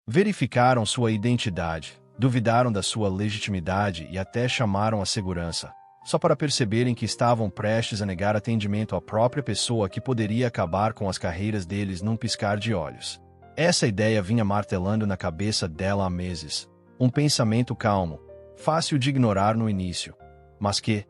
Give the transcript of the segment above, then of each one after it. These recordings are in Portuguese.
Verificaram sua identidade, duvidaram da sua legitimidade e até chamaram a segurança, só para perceberem que estavam prestes a negar atendimento à própria pessoa que poderia acabar com as carreiras deles num piscar de olhos. Essa ideia vinha martelando na cabeça dela há meses. Um pensamento calmo, fácil de ignorar no início, mas que,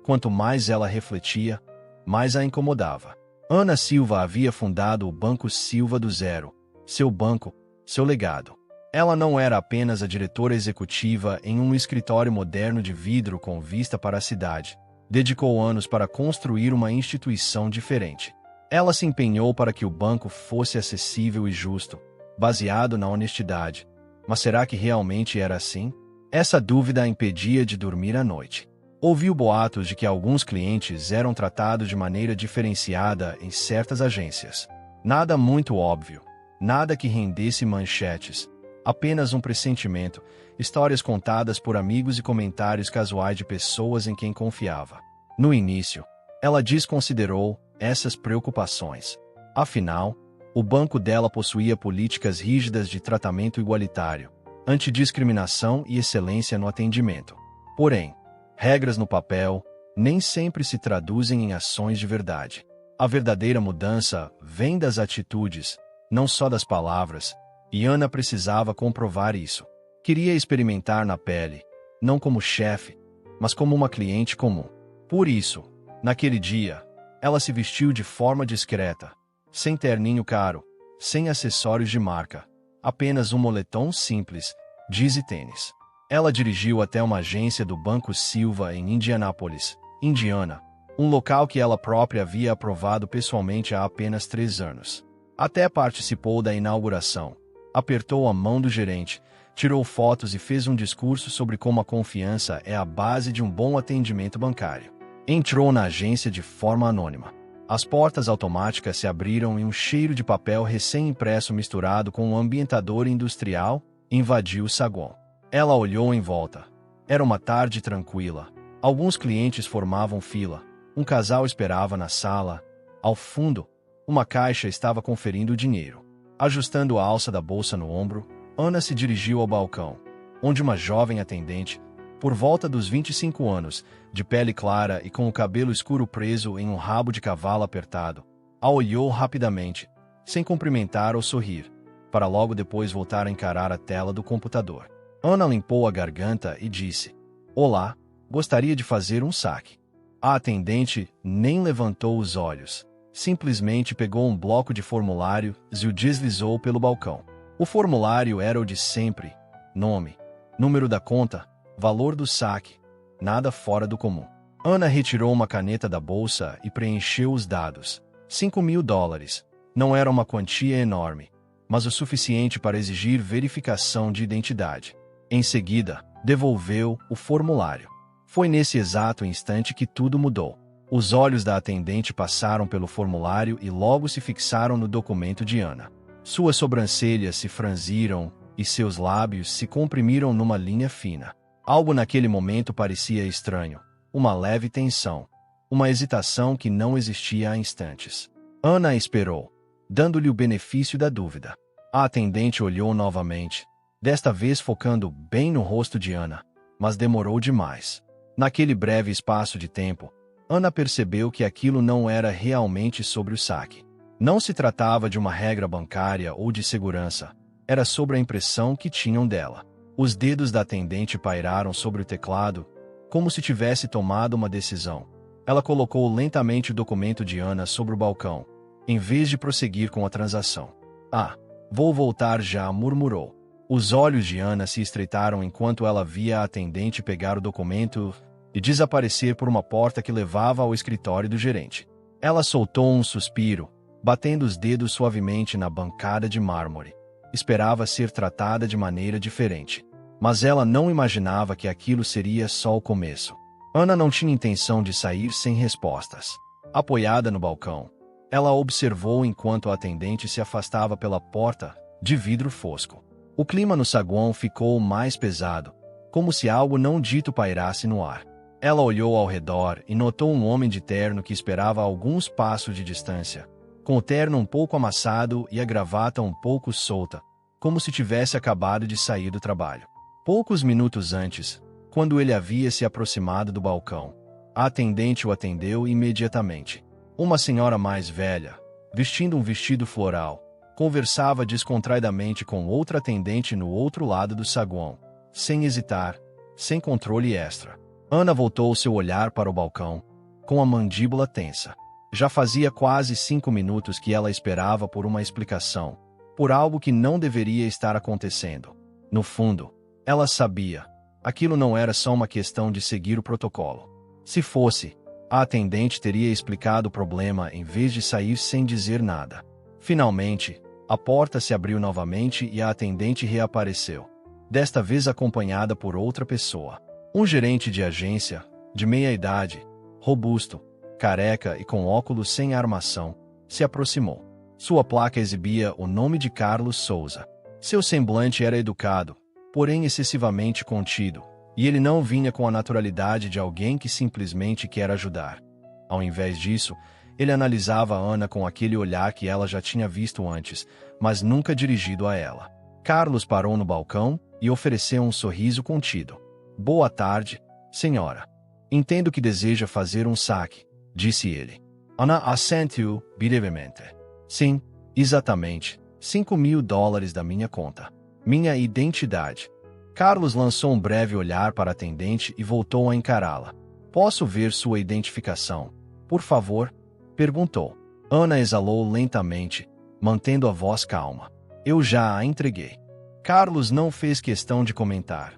quanto mais ela refletia, mais a incomodava. Ana Silva havia fundado o Banco Silva do zero, seu banco, seu legado. Ela não era apenas a diretora executiva em um escritório moderno de vidro com vista para a cidade. Dedicou anos para construir uma instituição diferente. Ela se empenhou para que o banco fosse acessível e justo, baseado na honestidade. Mas será que realmente era assim? Essa dúvida a impedia de dormir à noite. Ouviu boatos de que alguns clientes eram tratados de maneira diferenciada em certas agências. Nada muito óbvio, nada que rendesse manchetes. Apenas um pressentimento, histórias contadas por amigos e comentários casuais de pessoas em quem confiava. No início, ela desconsiderou essas preocupações. Afinal, o banco dela possuía políticas rígidas de tratamento igualitário, antidiscriminação e excelência no atendimento. Porém, regras no papel nem sempre se traduzem em ações de verdade. A verdadeira mudança vem das atitudes, não só das palavras, e Ana precisava comprovar isso. Queria experimentar na pele, não como chefe, mas como uma cliente comum. Por isso, naquele dia, ela se vestiu de forma discreta, sem terninho caro, sem acessórios de marca, apenas um moletom simples, jeans e tênis. Ela dirigiu até uma agência do Banco Silva em Indianápolis, Indiana, um local que ela própria havia aprovado pessoalmente há apenas 3 anos. Até participou da inauguração. Apertou a mão do gerente, tirou fotos e fez um discurso sobre como a confiança é a base de um bom atendimento bancário. Entrou na agência de forma anônima. As portas automáticas se abriram e um cheiro de papel recém-impresso misturado com um ambientador industrial invadiu o saguão. Ela olhou em volta. Era uma tarde tranquila. Alguns clientes formavam fila. Um casal esperava na sala. Ao fundo, uma caixa estava conferindo o dinheiro. Ajustando a alça da bolsa no ombro, Ana se dirigiu ao balcão, onde uma jovem atendente, por volta dos 25 anos, de pele clara e com o cabelo escuro preso em um rabo de cavalo apertado, a olhou rapidamente, sem cumprimentar ou sorrir, para logo depois voltar a encarar a tela do computador. Ana limpou a garganta e disse: "Olá, gostaria de fazer um saque." A atendente nem levantou os olhos. Simplesmente pegou um bloco de formulário e o deslizou pelo balcão. O formulário era o de sempre: nome, número da conta, valor do saque, nada fora do comum. Ana retirou uma caneta da bolsa e preencheu os dados. $5.000. Não era uma quantia enorme, mas o suficiente para exigir verificação de identidade. Em seguida, devolveu o formulário. Foi nesse exato instante que tudo mudou. Os olhos da atendente passaram pelo formulário e logo se fixaram no documento de Ana. Suas sobrancelhas se franziram e seus lábios se comprimiram numa linha fina. Algo naquele momento parecia estranho. Uma leve tensão. Uma hesitação que não existia há instantes. Ana esperou, dando-lhe o benefício da dúvida. A atendente olhou novamente, desta vez focando bem no rosto de Ana, mas demorou demais. Naquele breve espaço de tempo, Ana percebeu que aquilo não era realmente sobre o saque. Não se tratava de uma regra bancária ou de segurança. Era sobre a impressão que tinham dela. Os dedos da atendente pairaram sobre o teclado, como se tivesse tomado uma decisão. Ela colocou lentamente o documento de Ana sobre o balcão, em vez de prosseguir com a transação. "Ah, vou voltar já", murmurou. Os olhos de Ana se estreitaram enquanto ela via a atendente pegar o documento e desaparecer por uma porta que levava ao escritório do gerente. Ela soltou um suspiro, batendo os dedos suavemente na bancada de mármore. Esperava ser tratada de maneira diferente, mas ela não imaginava que aquilo seria só o começo. Ana não tinha intenção de sair sem respostas. Apoiada no balcão, ela observou enquanto a atendente se afastava pela porta, de vidro fosco. O clima no saguão ficou mais pesado, como se algo não dito pairasse no ar. Ela olhou ao redor e notou um homem de terno que esperava a alguns passos de distância, com o terno um pouco amassado e a gravata um pouco solta, como se tivesse acabado de sair do trabalho. Poucos minutos antes, quando ele havia se aproximado do balcão, a atendente o atendeu imediatamente. Uma senhora mais velha, vestindo um vestido floral, conversava descontraidamente com outra atendente no outro lado do saguão, sem hesitar, sem controle extra. Ana voltou seu olhar para o balcão, com a mandíbula tensa. Já fazia quase 5 minutos que ela esperava por uma explicação, por algo que não deveria estar acontecendo. No fundo, ela sabia. Aquilo não era só uma questão de seguir o protocolo. Se fosse, a atendente teria explicado o problema em vez de sair sem dizer nada. Finalmente, a porta se abriu novamente e a atendente reapareceu, desta vez acompanhada por outra pessoa. Um gerente de agência, de meia-idade, robusto, careca e com óculos sem armação, se aproximou. Sua placa exibia o nome de Carlos Souza. Seu semblante era educado, porém excessivamente contido, e ele não vinha com a naturalidade de alguém que simplesmente quer ajudar. Ao invés disso, ele analisava Ana com aquele olhar que ela já tinha visto antes, mas nunca dirigido a ela. Carlos parou no balcão e ofereceu um sorriso contido. "Boa tarde, senhora. Entendo que deseja fazer um saque", disse ele. Ana assentiu brevemente. "Sim, exatamente. $5.000 da minha conta. Minha identidade." Carlos lançou um breve olhar para a atendente e voltou a encará-la. "Posso ver sua identificação, por favor?" perguntou. Ana exalou lentamente, mantendo a voz calma. "Eu já a entreguei." Carlos não fez questão de comentar.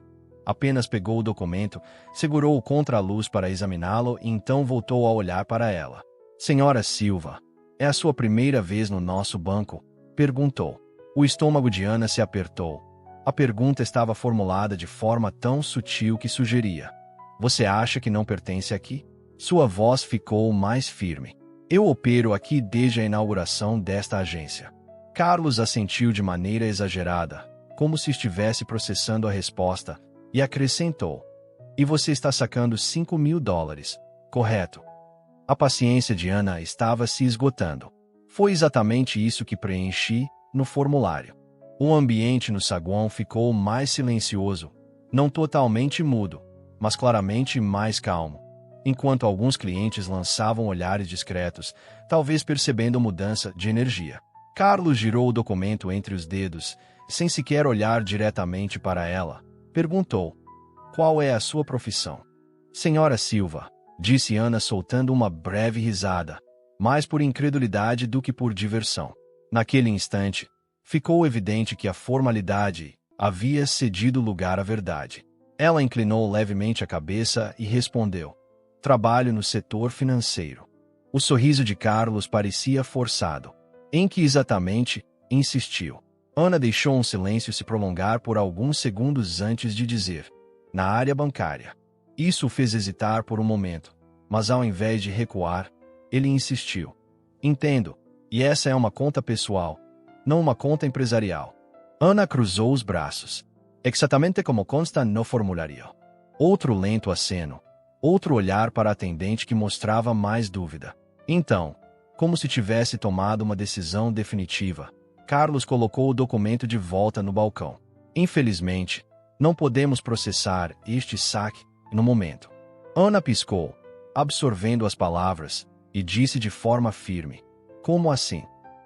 Apenas pegou o documento, segurou-o contra a luz para examiná-lo e então voltou a olhar para ela. "Senhora Silva, é a sua primeira vez no nosso banco?" perguntou. O estômago de Ana se apertou. A pergunta estava formulada de forma tão sutil que sugeria: "Você acha que não pertence aqui?" Sua voz ficou mais firme. "Eu opero aqui desde a inauguração desta agência." Carlos assentiu de maneira exagerada, como se estivesse processando a resposta, e acrescentou: "E você está sacando $5.000, correto?" A paciência de Ana estava se esgotando. "Foi exatamente isso que preenchi no formulário." O ambiente no saguão ficou mais silencioso, não totalmente mudo, mas claramente mais calmo, enquanto alguns clientes lançavam olhares discretos, talvez percebendo mudança de energia. Carlos girou o documento entre os dedos, sem sequer olhar diretamente para ela. Perguntou: "Qual é a sua profissão?" "Senhora Silva", disse Ana soltando uma breve risada, mais por incredulidade do que por diversão. Naquele instante, ficou evidente que a formalidade havia cedido lugar à verdade. Ela inclinou levemente a cabeça e respondeu: "Trabalho no setor financeiro." O sorriso de Carlos parecia forçado. "Em que exatamente?" insistiu. Ana deixou um silêncio se prolongar por alguns segundos antes de dizer: "Na área bancária." Isso o fez hesitar por um momento, mas ao invés de recuar, ele insistiu: "Entendo, e essa é uma conta pessoal, não uma conta empresarial." Ana cruzou os braços. "Exatamente como consta no formulário." Outro lento aceno, outro olhar para a atendente que mostrava mais dúvida. Então, como se tivesse tomado uma decisão definitiva, Carlos colocou o documento de volta no balcão. "Infelizmente, não podemos processar este saque no momento." Ana piscou, absorvendo as palavras, e disse de forma firme: "Como assim?"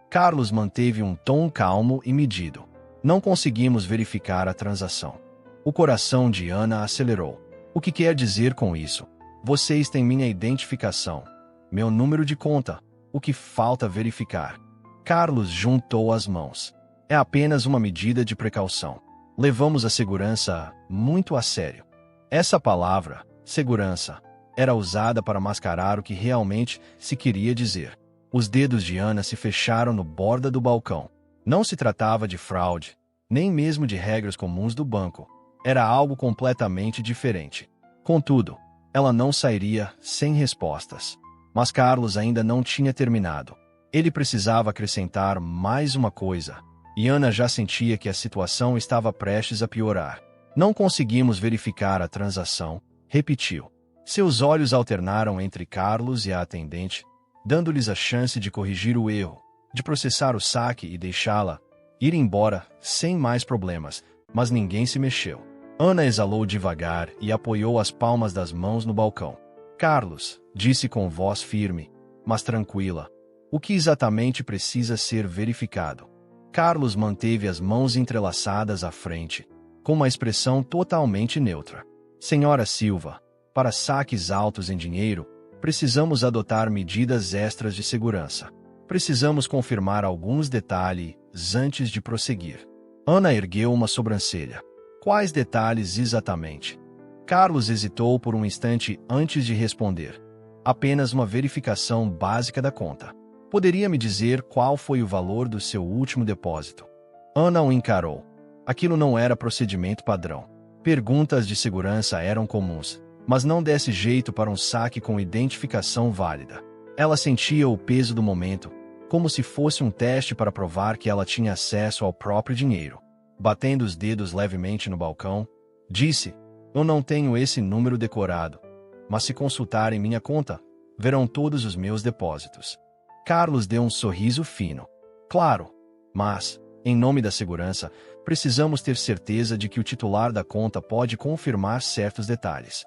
Carlos manteve um tom calmo e medido. "Não conseguimos verificar a transação." O coração de Ana acelerou. "O que quer dizer com isso?" "Vocês têm minha identificação, meu número de conta. O que falta verificar?" Carlos juntou as mãos. "É apenas uma medida de precaução. Levamos a segurança muito a sério." Essa palavra, segurança, era usada para mascarar o que realmente se queria dizer. Os dedos de Ana se fecharam no borda do balcão. Não se tratava de fraude, nem mesmo de regras comuns do banco. Era algo completamente diferente. Contudo, ela não sairia sem respostas. Mas Carlos ainda não tinha terminado. Ele precisava acrescentar mais uma coisa, e Ana já sentia que a situação estava prestes a piorar. "Não conseguimos verificar a transação", repetiu. Seus olhos alternaram entre Carlos e a atendente, dando-lhes a chance de corrigir o erro, de processar o saque e deixá-la ir embora, sem mais problemas, mas ninguém se mexeu. Ana exalou devagar e apoiou as palmas das mãos no balcão. Carlos, disse com voz firme, mas tranquila, o que exatamente precisa ser verificado? Carlos manteve as mãos entrelaçadas à frente, com uma expressão totalmente neutra. Senhora Silva, para saques altos em dinheiro, precisamos adotar medidas extras de segurança. Precisamos confirmar alguns detalhes antes de prosseguir. Ana ergueu uma sobrancelha. Quais detalhes exatamente? Carlos hesitou por um instante antes de responder. Apenas uma verificação básica da conta. Poderia me dizer qual foi o valor do seu último depósito? Ana o encarou. Aquilo não era procedimento padrão. Perguntas de segurança eram comuns, mas não desse jeito para um saque com identificação válida. Ela sentia o peso do momento, como se fosse um teste para provar que ela tinha acesso ao próprio dinheiro. Batendo os dedos levemente no balcão, disse: eu não tenho esse número decorado, mas se consultarem minha conta, verão todos os meus depósitos. Carlos deu um sorriso fino. Claro, mas, em nome da segurança, precisamos ter certeza de que o titular da conta pode confirmar certos detalhes.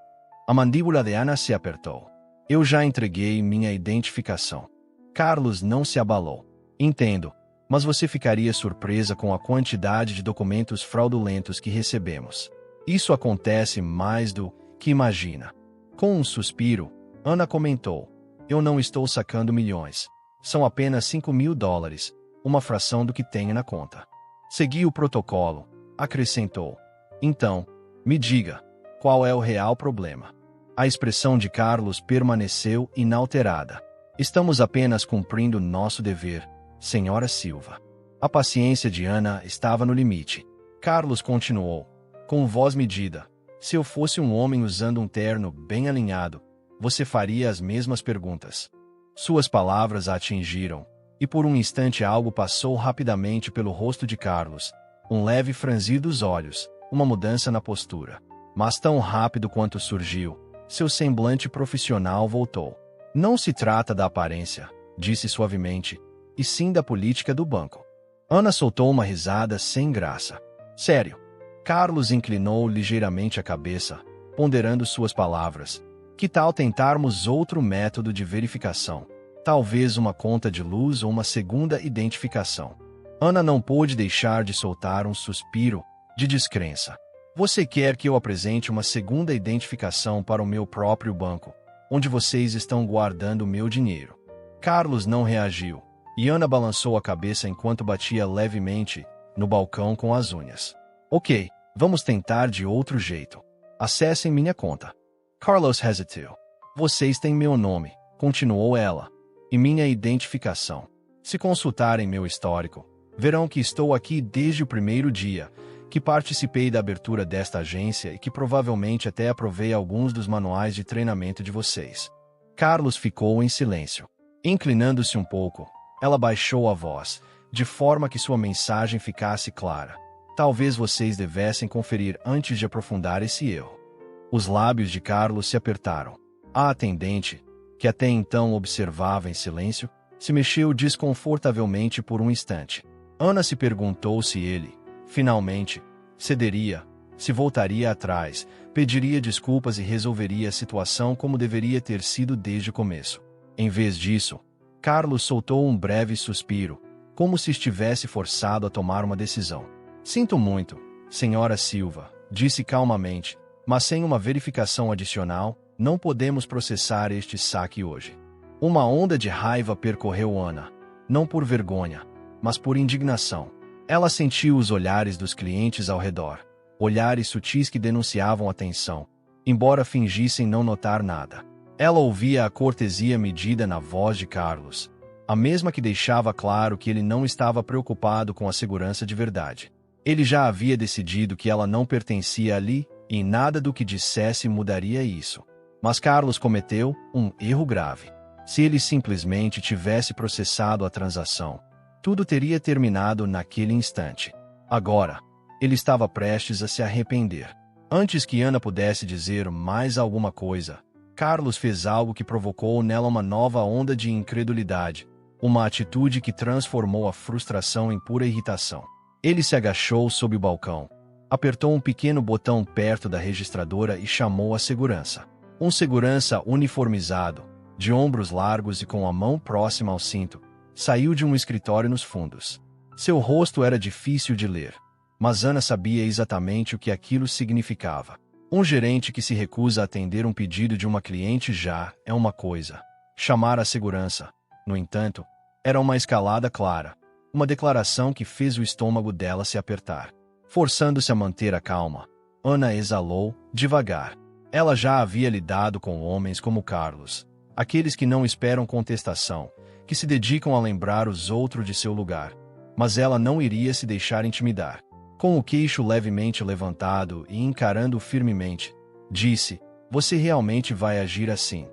A mandíbula de Ana se apertou. Eu já entreguei minha identificação. Carlos não se abalou. Entendo, mas você ficaria surpresa com a quantidade de documentos fraudulentos que recebemos. Isso acontece mais do que imagina. Com um suspiro, Ana comentou: eu não estou sacando milhões. São apenas $5.000, uma fração do que tenho na conta. Segui o protocolo, acrescentou. Então, me diga, qual é o real problema? A expressão de Carlos permaneceu inalterada. Estamos apenas cumprindo nosso dever, senhora Silva. A paciência de Ana estava no limite. Carlos continuou, com voz medida. Se eu fosse um homem usando um terno bem alinhado, você faria as mesmas perguntas. Suas palavras a atingiram, e por um instante algo passou rapidamente pelo rosto de Carlos. Um leve franzir dos olhos, uma mudança na postura. Mas tão rápido quanto surgiu, seu semblante profissional voltou. Não se trata da aparência, disse suavemente, e sim da política do banco. Ana soltou uma risada sem graça. Sério. Carlos inclinou ligeiramente a cabeça, ponderando suas palavras. Que tal tentarmos outro método de verificação? Talvez uma conta de luz ou uma segunda identificação. Ana não pôde deixar de soltar um suspiro de descrença. Você quer que eu apresente uma segunda identificação para o meu próprio banco, onde vocês estão guardando o meu dinheiro? Carlos não reagiu, e Ana balançou a cabeça enquanto batia levemente no balcão com as unhas. Ok, vamos tentar de outro jeito. Acessem minha conta. Carlos hesitou. Vocês têm meu nome, continuou ela, e minha identificação. Se consultarem meu histórico, verão que estou aqui desde o primeiro dia, que participei da abertura desta agência e que provavelmente até aprovei alguns dos manuais de treinamento de vocês. Carlos ficou em silêncio. Inclinando-se um pouco, ela baixou a voz, de forma que sua mensagem ficasse clara. Talvez vocês devessem conferir antes de aprofundar esse erro. Os lábios de Carlos se apertaram. A atendente, que até então observava em silêncio, se mexeu desconfortavelmente por um instante. Ana se perguntou se ele, finalmente, cederia, se voltaria atrás, pediria desculpas e resolveria a situação como deveria ter sido desde o começo. Em vez disso, Carlos soltou um breve suspiro, como se estivesse forçado a tomar uma decisão. Sinto muito, senhora Silva, disse calmamente, mas sem uma verificação adicional, não podemos processar este saque hoje. Uma onda de raiva percorreu Ana, não por vergonha, mas por indignação. Ela sentiu os olhares dos clientes ao redor, olhares sutis que denunciavam a tensão, embora fingissem não notar nada. Ela ouvia a cortesia medida na voz de Carlos, a mesma que deixava claro que ele não estava preocupado com a segurança de verdade. Ele já havia decidido que ela não pertencia ali, e nada do que dissesse mudaria isso. Mas Carlos cometeu um erro grave. Se ele simplesmente tivesse processado a transação, tudo teria terminado naquele instante. Agora, ele estava prestes a se arrepender. Antes que Ana pudesse dizer mais alguma coisa, Carlos fez algo que provocou nela uma nova onda de incredulidade, uma atitude que transformou a frustração em pura irritação. Ele se agachou sob o balcão, apertou um pequeno botão perto da registradora e chamou a segurança. Um segurança uniformizado, de ombros largos e com a mão próxima ao cinto, saiu de um escritório nos fundos. Seu rosto era difícil de ler, mas Ana sabia exatamente o que aquilo significava. Um gerente que se recusa a atender um pedido de uma cliente já é uma coisa. Chamar a segurança, no entanto, era uma escalada clara, uma declaração que fez o estômago dela se apertar. Forçando-se a manter a calma, Ana exalou, devagar. Ela já havia lidado com homens como Carlos, aqueles que não esperam contestação, que se dedicam a lembrar os outros de seu lugar. Mas ela não iria se deixar intimidar. Com o queixo levemente levantado e encarando-o firmemente, disse: "Você realmente vai agir assim?"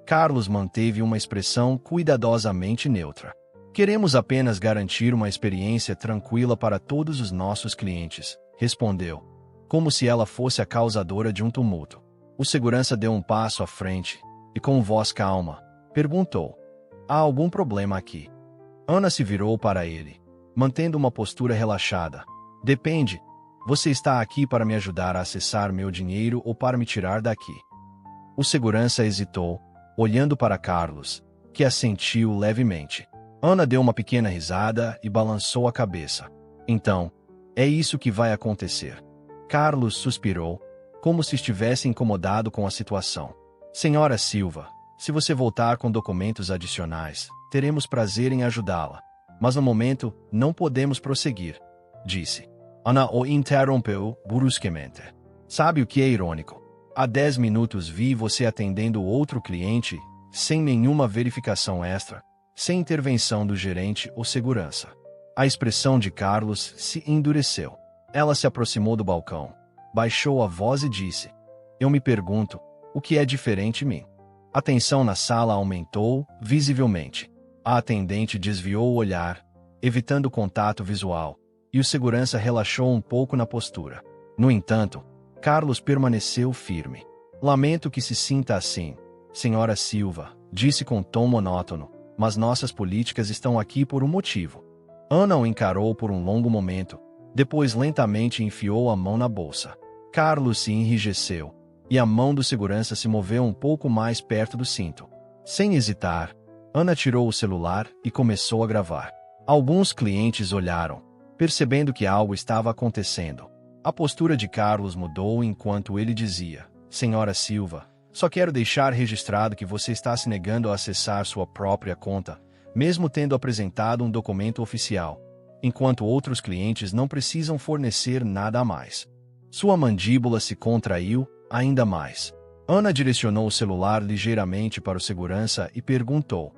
Carlos manteve uma expressão cuidadosamente neutra. "Queremos apenas garantir uma experiência tranquila para todos os nossos clientes", respondeu, como se ela fosse a causadora de um tumulto. O segurança deu um passo à frente e, com voz calma, perguntou: "Há algum problema aqui?" Ana se virou para ele, mantendo uma postura relaxada. "Depende. Você está aqui para me ajudar a acessar meu dinheiro ou para me tirar daqui?" O segurança hesitou, olhando para Carlos, que assentiu levemente. Ana deu uma pequena risada e balançou a cabeça. "Então, é isso que vai acontecer." Carlos suspirou, como se estivesse incomodado com a situação. "Senhora Silva, se você voltar com documentos adicionais, teremos prazer em ajudá-la. Mas no momento, não podemos prosseguir", disse. Ana o interrompeu bruscamente. "Sabe o que é irônico? Há 10 minutos vi você atendendo outro cliente, sem nenhuma verificação extra, sem intervenção do gerente ou segurança." A expressão de Carlos se endureceu. Ela se aproximou do balcão, baixou a voz e disse: "Eu me pergunto, o que é diferente em mim?" A tensão na sala aumentou, visivelmente. A atendente desviou o olhar, evitando contato visual, e o segurança relaxou um pouco na postura. No entanto, Carlos permaneceu firme. "Lamento que se sinta assim, senhora Silva", disse com tom monótono, "mas nossas políticas estão aqui por um motivo." Ana o encarou por um longo momento, depois lentamente enfiou a mão na bolsa. Carlos se enrijeceu, e a mão do segurança se moveu um pouco mais perto do cinto. Sem hesitar, Ana tirou o celular e começou a gravar. Alguns clientes olharam, percebendo que algo estava acontecendo. A postura de Carlos mudou enquanto ele dizia: "Senhora Silva, só quero deixar registrado que você está se negando a acessar sua própria conta, mesmo tendo apresentado um documento oficial, enquanto outros clientes não precisam fornecer nada a mais." Sua mandíbula se contraiu ainda mais. Ana direcionou o celular ligeiramente para o segurança e perguntou: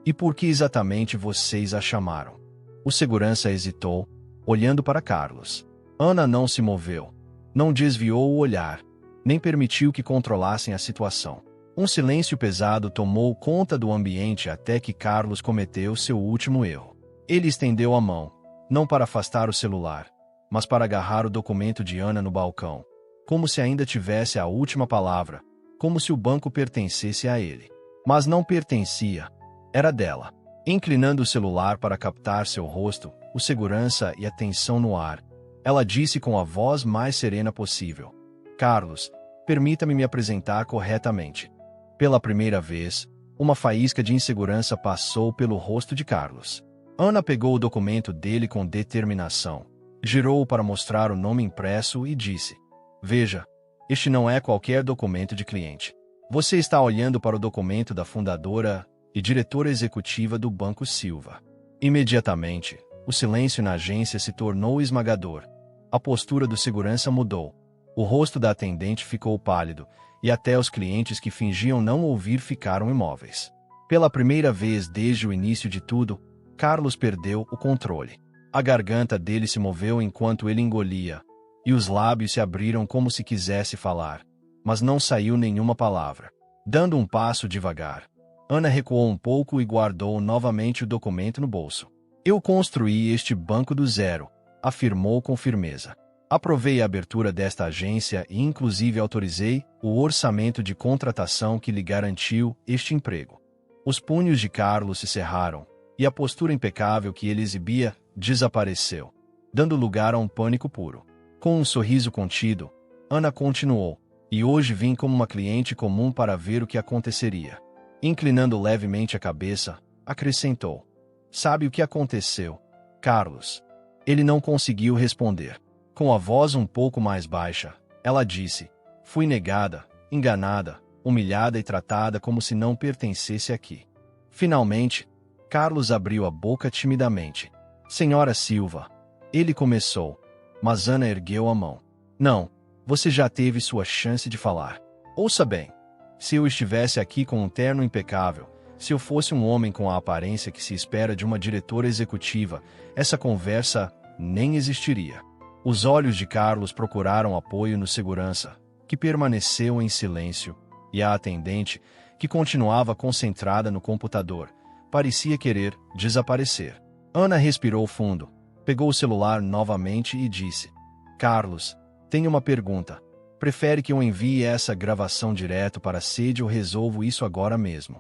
"E por que exatamente vocês a chamaram?" O segurança hesitou, olhando para Carlos. Ana não se moveu, não desviou o olhar, nem permitiu que controlassem a situação. Um silêncio pesado tomou conta do ambiente até que Carlos cometeu seu último erro. Ele estendeu a mão, não para afastar o celular, mas para agarrar o documento de Ana no balcão, como se ainda tivesse a última palavra, como se o banco pertencesse a ele. Mas não pertencia. Era dela. Inclinando o celular para captar seu rosto, o segurança e a tensão no ar, ela disse com a voz mais serena possível: "Carlos, permita-me me apresentar corretamente." Pela primeira vez, uma faísca de insegurança passou pelo rosto de Carlos. Ana pegou o documento dele com determinação, girou-o para mostrar o nome impresso e disse: "Veja, este não é qualquer documento de cliente. Você está olhando para o documento da fundadora e diretora executiva do Banco Silva." Imediatamente, o silêncio na agência se tornou esmagador. A postura do segurança mudou. O rosto da atendente ficou pálido, e até os clientes que fingiam não ouvir ficaram imóveis. Pela primeira vez desde o início de tudo, Carlos perdeu o controle. A garganta dele se moveu enquanto ele engolia, e os lábios se abriram como se quisesse falar, mas não saiu nenhuma palavra. Dando um passo devagar, Ana recuou um pouco e guardou novamente o documento no bolso. "Eu construí este banco do zero", afirmou com firmeza. "Aprovei a abertura desta agência e inclusive autorizei o orçamento de contratação que lhe garantiu este emprego." Os punhos de Carlos se cerraram, e a postura impecável que ele exibia desapareceu. dando lugar a um pânico puro. Com um sorriso contido, Ana continuou: "E hoje vim como uma cliente comum para ver o que aconteceria." Inclinando levemente a cabeça, acrescentou: "Sabe o que aconteceu, Carlos?" Ele não conseguiu responder. Com a voz um pouco mais baixa, ela disse: "Fui negada, enganada, humilhada e tratada como se não pertencesse aqui." Finalmente, Carlos abriu a boca timidamente. "Senhora Silva." Ele começou, mas Ana ergueu a mão. "Não, você já teve sua chance de falar. Ouça bem. Se eu estivesse aqui com um terno impecável, se eu fosse um homem com a aparência que se espera de uma diretora executiva, essa conversa nem existiria." Os olhos de Carlos procuraram apoio no segurança, que permaneceu em silêncio, e a atendente, que continuava concentrada no computador, parecia querer desaparecer. Ana respirou fundo, pegou o celular novamente e disse: "Carlos, tenho uma pergunta. Prefere que eu envie essa gravação direto para a sede ou resolvo isso agora mesmo?"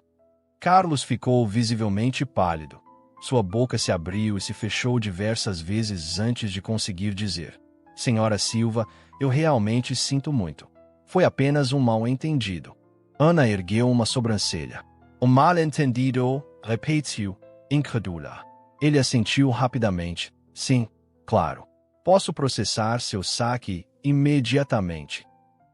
Carlos ficou visivelmente pálido. Sua boca se abriu e se fechou diversas vezes antes de conseguir dizer: "Senhora Silva, eu realmente sinto muito. Foi apenas um mal-entendido." Ana ergueu uma sobrancelha. "Um mal-entendido?" repetiu, incrédula. Ele assentiu rapidamente. "Sim, claro. Posso processar seu saque imediatamente."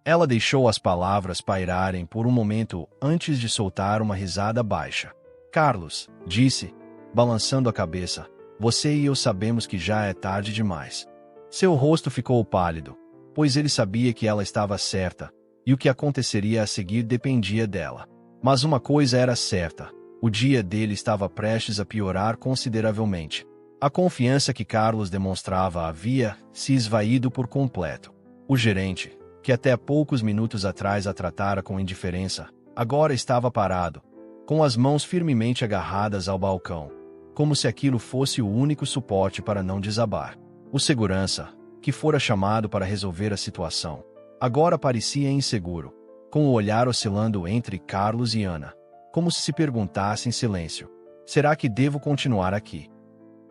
Ela deixou as palavras pairarem por um momento antes de soltar uma risada baixa. "Carlos", disse, balançando a cabeça, "você e eu sabemos que já é tarde demais." Seu rosto ficou pálido, pois ele sabia que ela estava certa, e o que aconteceria a seguir dependia dela. Mas uma coisa era certa: o dia dele estava prestes a piorar consideravelmente. A confiança que Carlos demonstrava havia se esvaído por completo. O gerente, que até poucos minutos atrás a tratara com indiferença, agora estava parado, com as mãos firmemente agarradas ao balcão, como se aquilo fosse o único suporte para não desabar. O segurança, que fora chamado para resolver a situação, agora parecia inseguro, com o olhar oscilando entre Carlos e Ana, como se perguntasse em silêncio: "Será que devo continuar aqui?"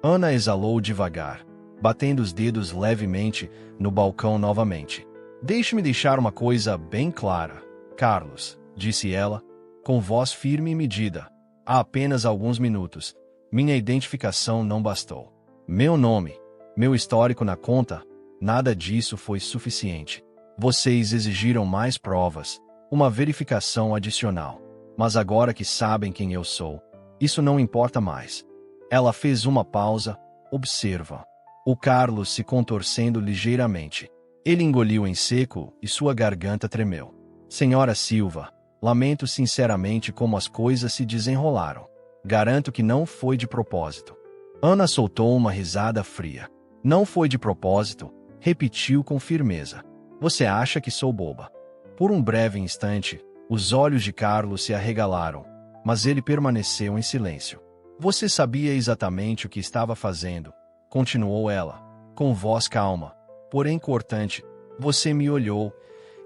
Ana exalou devagar, batendo os dedos levemente no balcão novamente. "Deixe-me deixar uma coisa bem clara, Carlos", disse ela, com voz firme e medida. "Há apenas alguns minutos, minha identificação não bastou. Meu nome, meu histórico na conta, nada disso foi suficiente. Vocês exigiram mais provas, uma verificação adicional. Mas agora que sabem quem eu sou, isso não importa mais." Ela fez uma pausa. "Observa." O Carlos se contorcendo ligeiramente. Ele engoliu em seco e sua garganta tremeu. "Senhora Silva, lamento sinceramente como as coisas se desenrolaram. Garanto que não foi de propósito." Ana soltou uma risada fria. "Não foi de propósito", repetiu com firmeza. "Você acha que sou boba?" Por um breve instante, os olhos de Carlos se arregalaram, mas ele permaneceu em silêncio. "Você sabia exatamente o que estava fazendo", continuou ela, com voz calma, porém cortante. "Você me olhou.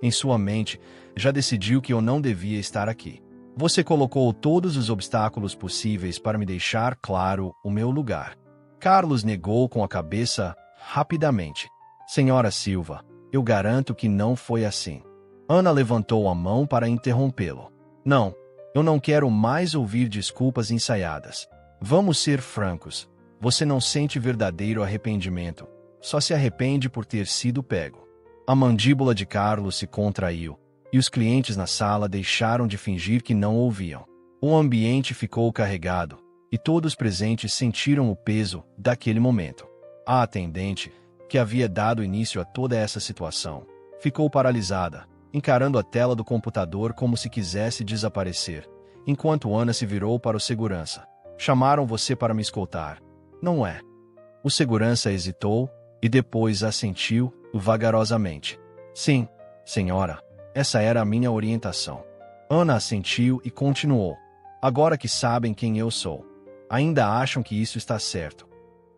Em sua mente, já decidiu que eu não devia estar aqui. Você colocou todos os obstáculos possíveis para me deixar claro o meu lugar." Carlos negou com a cabeça rapidamente. "Senhora Silva, eu garanto que não foi assim." Ana levantou a mão para interrompê-lo. "Não, eu não quero mais ouvir desculpas ensaiadas. Vamos ser francos. Você não sente verdadeiro arrependimento. Só se arrepende por ter sido pego." A mandíbula de Carlos se contraiu, e os clientes na sala deixaram de fingir que não ouviam. O ambiente ficou carregado, e todos presentes sentiram o peso daquele momento. A atendente, que havia dado início a toda essa situação, ficou paralisada, encarando a tela do computador como se quisesse desaparecer, enquanto Ana se virou para o segurança. "Chamaram você para me escoltar, não é?" O segurança hesitou, e depois assentiu, vagarosamente. "Sim, senhora, essa era a minha orientação." Ana assentiu e continuou. "Agora que sabem quem eu sou, ainda acham que isso está certo?"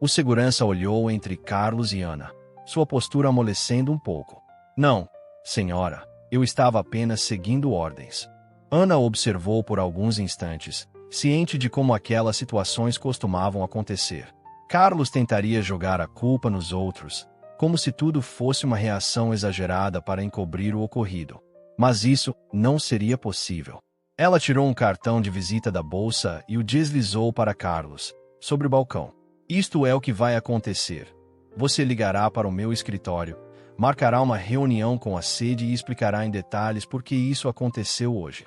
O segurança olhou entre Carlos e Ana, sua postura amolecendo um pouco. "Não, senhora, eu estava apenas seguindo ordens." Ana observou por alguns instantes, ciente de como aquelas situações costumavam acontecer. Carlos tentaria jogar a culpa nos outros, como se tudo fosse uma reação exagerada para encobrir o ocorrido. Mas isso não seria possível. Ela tirou um cartão de visita da bolsa e o deslizou para Carlos, sobre o balcão. Isto é o que vai acontecer. Você ligará para o meu escritório, marcará uma reunião com a sede e explicará em detalhes por que isso aconteceu hoje.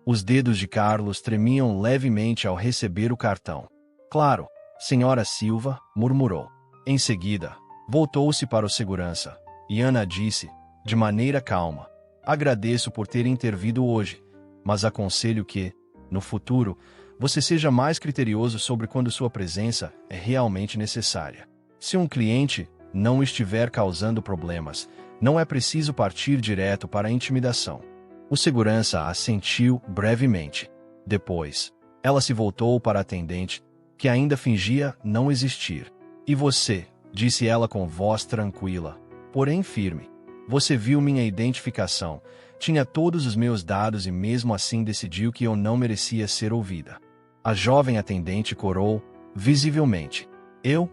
Os dedos de Carlos tremiam levemente ao receber o cartão. Claro, senhora Silva, murmurou. Em seguida, voltou-se para o segurança, e Ana disse, de maneira calma, agradeço por ter intervido hoje, mas aconselho que, no futuro, você seja mais criterioso sobre quando sua presença é realmente necessária. Se um cliente não estiver causando problemas, não é preciso partir direto para a intimidação. O segurança assentiu brevemente. Depois, ela se voltou para a atendente, que ainda fingia não existir. E você, disse ela com voz tranquila, porém firme. Você viu minha identificação, tinha todos os meus dados e mesmo assim decidiu que eu não merecia ser ouvida. A jovem atendente corou, visivelmente. Eu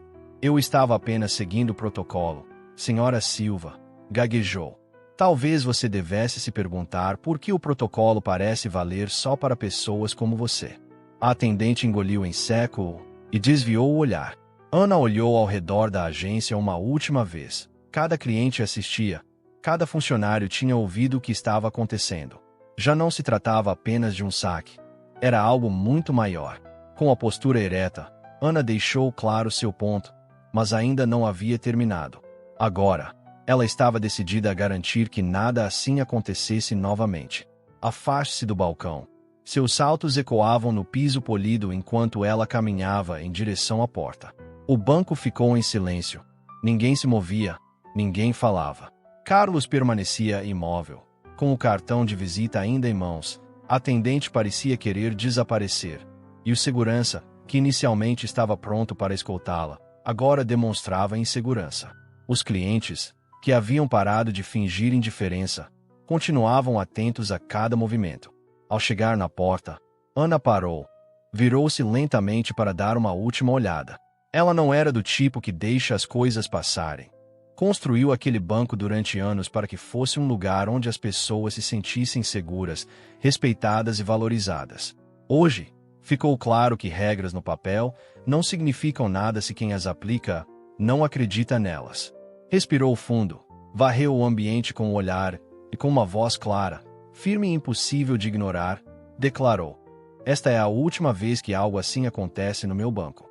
estava apenas seguindo o protocolo, senhora Silva, gaguejou. Talvez você devesse se perguntar por que o protocolo parece valer só para pessoas como você. A atendente engoliu em seco e desviou o olhar. Ana olhou ao redor da agência uma última vez. Cada cliente assistia. Cada funcionário tinha ouvido o que estava acontecendo. Já não se tratava apenas de um saque. Era algo muito maior. Com a postura ereta, Ana deixou claro seu ponto, mas ainda não havia terminado. Agora, ela estava decidida a garantir que nada assim acontecesse novamente. Afaste-se do balcão. Seus saltos ecoavam no piso polido enquanto ela caminhava em direção à porta. O banco ficou em silêncio. Ninguém se movia, ninguém falava. Carlos permanecia imóvel, com o cartão de visita ainda em mãos. A atendente parecia querer desaparecer, e o segurança, que inicialmente estava pronto para escoltá-la, agora demonstrava insegurança. Os clientes, que haviam parado de fingir indiferença, continuavam atentos a cada movimento. Ao chegar na porta, Ana parou, virou-se lentamente para dar uma última olhada. Ela não era do tipo que deixa as coisas passarem. Construiu aquele banco durante anos para que fosse um lugar onde as pessoas se sentissem seguras, respeitadas e valorizadas. Hoje, ficou claro que regras no papel não significam nada se quem as aplica não acredita nelas. Respirou fundo, varreu o ambiente com o olhar e com uma voz clara, firme e impossível de ignorar, declarou: esta é a última vez que algo assim acontece no meu banco.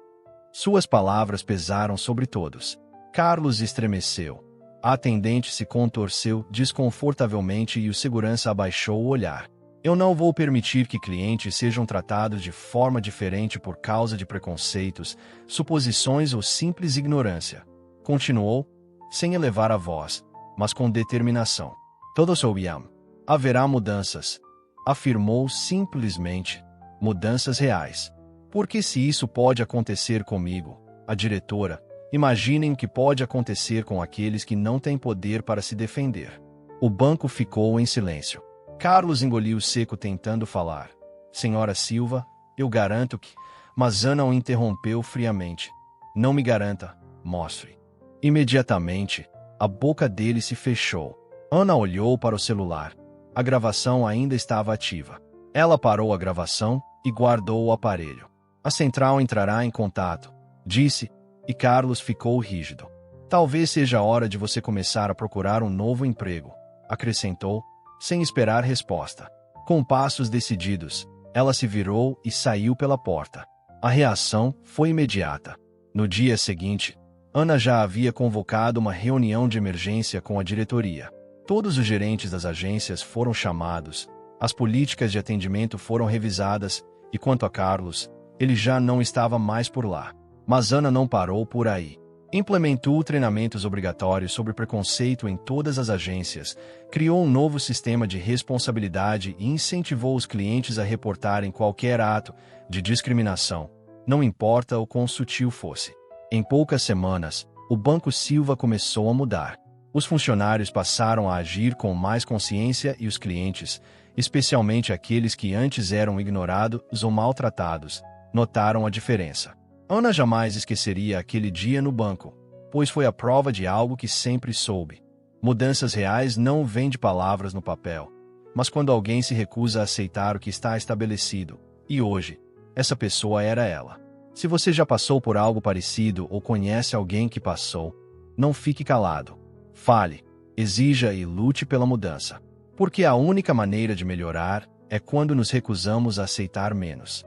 Suas palavras pesaram sobre todos. Carlos estremeceu. A atendente se contorceu desconfortavelmente e o segurança abaixou o olhar. Eu não vou permitir que clientes sejam tratados de forma diferente por causa de preconceitos, suposições ou simples ignorância. Continuou, sem elevar a voz, mas com determinação. Todos ouviam. Haverá mudanças. Afirmou simplesmente. Mudanças reais. Porque se isso pode acontecer comigo, a diretora, imaginem o que pode acontecer com aqueles que não têm poder para se defender. O banco ficou em silêncio. Carlos engoliu seco tentando falar. Senhora Silva, eu garanto que... Mas Ana o interrompeu friamente. Não me garanta, mostre. Imediatamente, a boca dele se fechou. Ana olhou para o celular. A gravação ainda estava ativa. Ela parou a gravação e guardou o aparelho. A central entrará em contato, disse, e Carlos ficou rígido. Talvez seja a hora de você começar a procurar um novo emprego, acrescentou, sem esperar resposta. Com passos decididos, ela se virou e saiu pela porta. A reação foi imediata. No dia seguinte, Ana já havia convocado uma reunião de emergência com a diretoria. Todos os gerentes das agências foram chamados, as políticas de atendimento foram revisadas, e quanto a Carlos, ele já não estava mais por lá. Mas Ana não parou por aí. Implementou treinamentos obrigatórios sobre preconceito em todas as agências, criou um novo sistema de responsabilidade e incentivou os clientes a reportarem qualquer ato de discriminação, não importa o quão sutil fosse. Em poucas semanas, o Banco Silva começou a mudar. Os funcionários passaram a agir com mais consciência e os clientes, especialmente aqueles que antes eram ignorados ou maltratados, notaram a diferença. Ana jamais esqueceria aquele dia no banco, pois foi a prova de algo que sempre soube. Mudanças reais não vêm de palavras no papel, mas quando alguém se recusa a aceitar o que está estabelecido. E hoje, essa pessoa era ela. Se você já passou por algo parecido ou conhece alguém que passou, não fique calado. Fale, exija e lute pela mudança. Porque a única maneira de melhorar é quando nos recusamos a aceitar menos.